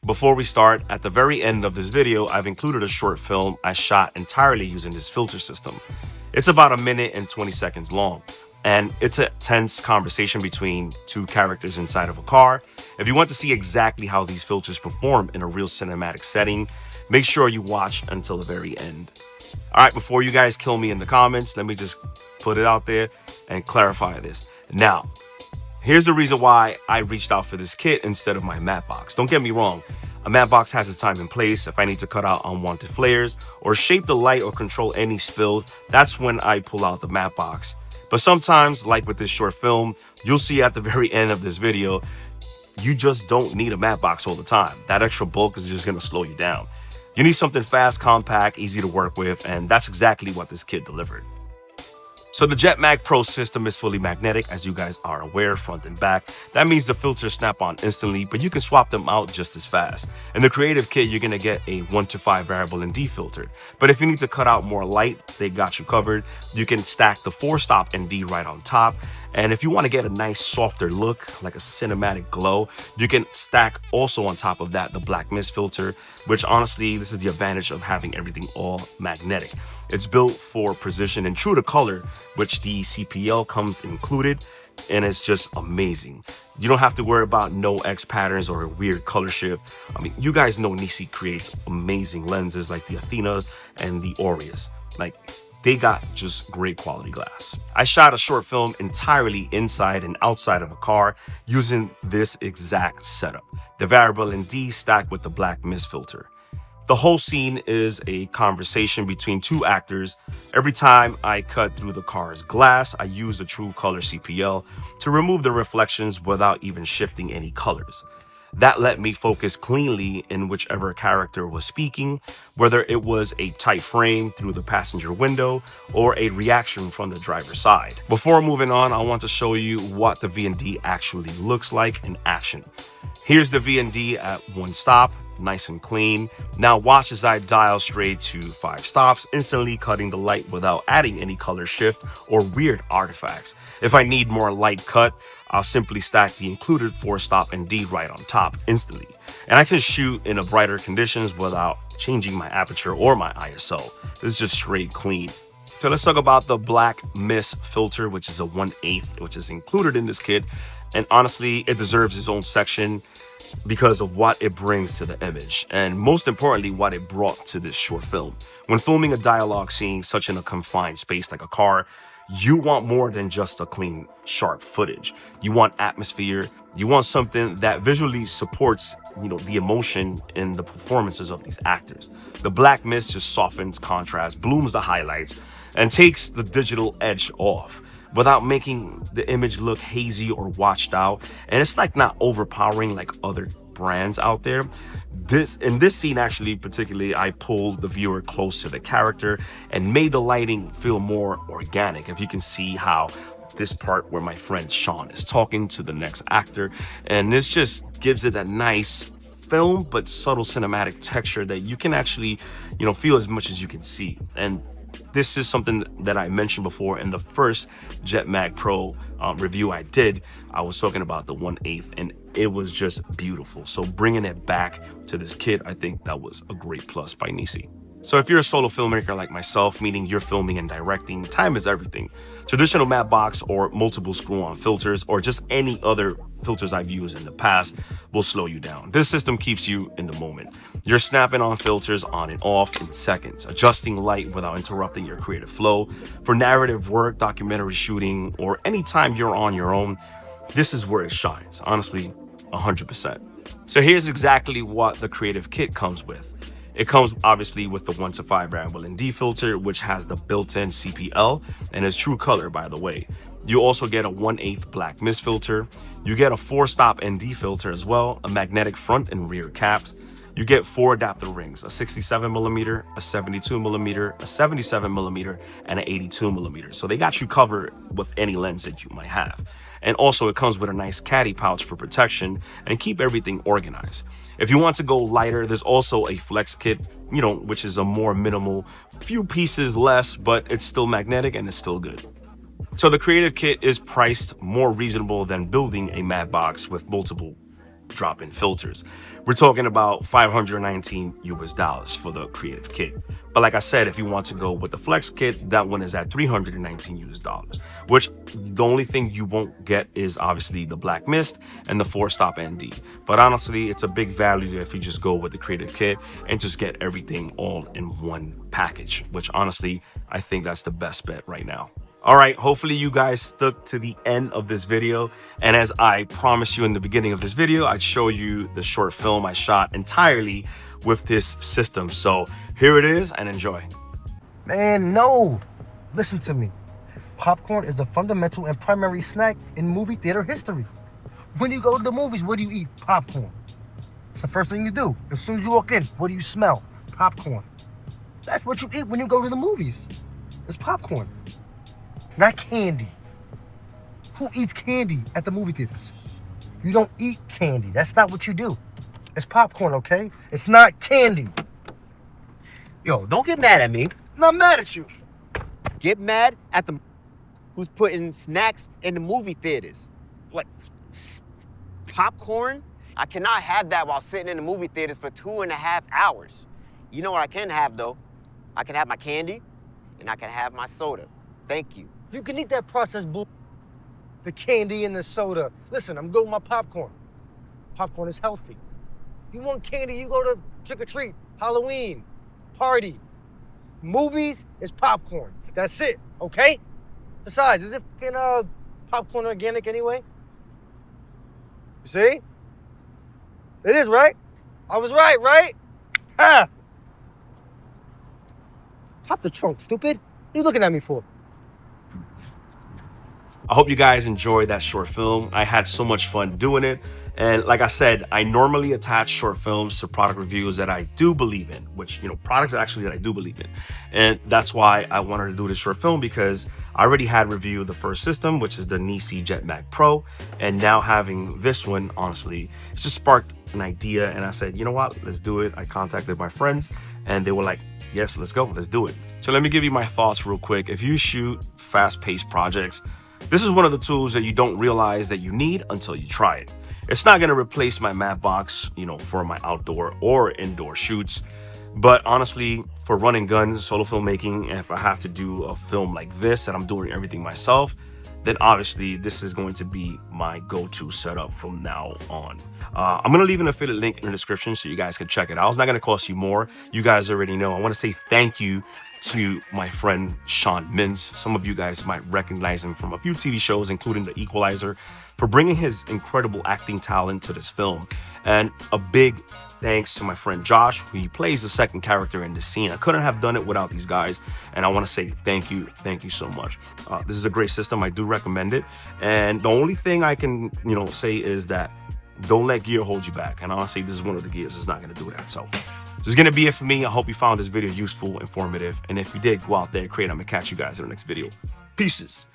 Before we start, at the very end of this video, I've included a short film I shot entirely using this filter system. It's about 1 minute and 20 seconds long, and it's a tense conversation between two characters inside of a car. If you want to see exactly how these filters perform in a real cinematic setting, make sure you watch until the very end. All right, before you guys kill me in the comments, let me just put it out there and clarify this. Now, here's the reason why I reached out for this kit instead of my matte box. Don't get me wrong, a matte box has its time and place. If I need to cut out unwanted flares or shape the light or control any spill, that's when I pull out the matte box. But sometimes, like with this short film, you'll see at the very end of this video, you just don't need a matte box all the time. That extra bulk is just gonna slow you down. You need something fast, compact, easy to work with, and that's exactly what this kit delivered. So the JetMag Pro system is fully magnetic, as you guys are aware, front and back. That means the filters snap on instantly, but you can swap them out just as fast. In the creative kit, you're gonna get a 1:5 variable ND filter. But if you need to cut out more light, they got you covered. You can stack the 4-stop ND right on top. And if you want to get a nice softer look, like a cinematic glow, you can stack also on top of that the black mist filter, which honestly, this is the advantage of having everything all magnetic. It's built for precision and true to color, which the CPL comes included, and it's just amazing. You don't have to worry about no X patterns or a weird color shift. I mean, you guys know NiSi creates amazing lenses like the Athena and the Aureus. They got just great quality glass. I shot a short film entirely inside and outside of a car using this exact setup. The variable ND stacked with the black mist filter. The whole scene is a conversation between two actors. Every time I cut through the car's glass, I use the true color CPL to remove the reflections without even shifting any colors. That let me focus cleanly in whichever character was speaking, whether it was a tight frame through the passenger window or a reaction from the driver's side. Before moving on, I want to show you what the VND actually looks like in action. Here's the VND at 1 stop, nice and clean. Now watch as I dial straight to 5 stops, instantly cutting the light without adding any color shift or weird artifacts. If I need more light cut, I'll simply stack the included 4-stop ND right on top instantly. And I can shoot in a brighter conditions without changing my aperture or my ISO. This is just straight clean. So let's talk about the black mist filter, which is a 1/8, which is included in this kit. And honestly, it deserves its own section because of what it brings to the image, and most importantly, what it brought to this short film. When filming a dialogue scene such in a confined space like a car, you want more than just a clean, sharp footage. You want atmosphere. You want something that visually supports, the emotion in the performances of these actors. The black mist just softens contrast, blooms the highlights, and takes the digital edge off without making the image look hazy or washed out. And it's not overpowering like other brands out there. In this scene, actually, particularly, I pulled the viewer close to the character and made the lighting feel more organic. If you can see how this part where my friend Sean is talking to the next actor, and this just gives it a nice film but subtle cinematic texture that you can actually, feel as much as you can see. And this is something that I mentioned before in the first JetMag Pro review I did. I was talking about the 1/8, and it was just beautiful. So bringing it back to this kit, I think that was a great plus by NiSi. So if you're a solo filmmaker like myself, meaning you're filming and directing, time is everything. Traditional matte box or multiple screw-on filters or just any other filters I've used in the past will slow you down. This system keeps you in the moment. You're snapping on filters on and off in seconds, adjusting light without interrupting your creative flow. For narrative work, documentary shooting, or any time you're on your own, this is where it shines, honestly, 100%. So here's exactly what the creative kit comes with. It comes obviously with the 1:5 variable ND filter, which has the built-in CPL and is true color, by the way. You also get a 1/8 black mist filter. You get a 4-stop ND filter as well, a magnetic front and rear caps. You get 4 adapter rings, a 67mm, a 72mm, a 77mm, and an 82mm. So they got you covered with any lens that you might have. And also it comes with a nice caddy pouch for protection and keep everything organized. If you want to go lighter, there's also a flex kit, which is a more minimal, few pieces less, but it's still magnetic and it's still good. So the creative kit is priced more reasonable than building a matte box with multiple drop-in filters. we're talking about $519 for the creative kit. But like I said, if you want to go with the flex kit, that one is at $319, which the only thing you won't get is obviously the black mist and the 4-stop ND. But honestly, it's a big value if you just go with the creative kit and just get everything all in one package, which honestly, I think that's the best bet right now. All right, hopefully you guys stuck to the end of this video. And as I promised you in the beginning of this video, I'd show you the short film I shot entirely with this system. So here it is, and enjoy. Man, no. Listen to me. Popcorn is a fundamental and primary snack in movie theater history. When you go to the movies, what do you eat? Popcorn. It's the first thing you do. As soon as you walk in, what do you smell? Popcorn. That's what you eat when you go to the movies. It's popcorn. Not candy. Who eats candy at the movie theaters? You don't eat candy. That's not what you do. It's popcorn, okay? It's not candy. Yo, don't get mad at me. I'm not mad at you. Get mad at the who's putting snacks in the movie theaters. Like popcorn? I cannot have that while sitting in the movie theaters for 2.5 hours. You know what I can have though? I can have my candy and I can have my soda. Thank you. You can eat that processed bull, the candy and the soda. Listen, I'm good with my popcorn. Popcorn is healthy. You want candy, you go to trick or treat, Halloween, party. Movies is popcorn. That's it, okay? Besides, is it fucking popcorn organic anyway? You see? It is, right? I was right? Ha! Pop the trunk, stupid. What are you looking at me for? I hope you guys enjoyed that short film. I had so much fun doing it. And like I said, I normally attach short films to product reviews that I do believe in, which, products actually that I do believe in. And that's why I wanted to do this short film, because I already had reviewed the first system, which is the NiSi JetMag Pro. And now having this one, honestly, it's just sparked an idea. And I said, you know what, let's do it. I contacted my friends and they were like, yes, let's go, let's do it. So let me give you my thoughts real quick. If you shoot fast-paced projects, this is one of the tools that you don't realize that you need until you try it. It's not gonna replace my matte box, for my outdoor or indoor shoots. But honestly, for running guns, solo filmmaking, and if I have to do a film like this and I'm doing everything myself, then obviously this is going to be my go-to setup from now on. I'm gonna leave an affiliate link in the description so you guys can check it out. It's not gonna cost you more. You guys already know. I wanna say thank you to my friend Sean Mintz. Some of you guys might recognize him from a few TV shows, including The Equalizer, for bringing his incredible acting talent to this film. And a big thanks to my friend Josh, who he plays the second character in the scene. I couldn't have done it without these guys, and I want to say thank you so much. This is a great system. I do recommend it. And the only thing I can say is that don't let gear hold you back. And honestly, this is one of the gears that's not going to do that. So this is going to be it for me. I hope you found this video useful, informative. And if you did, go out there, create. I'm going to catch you guys in the next video. Peaces.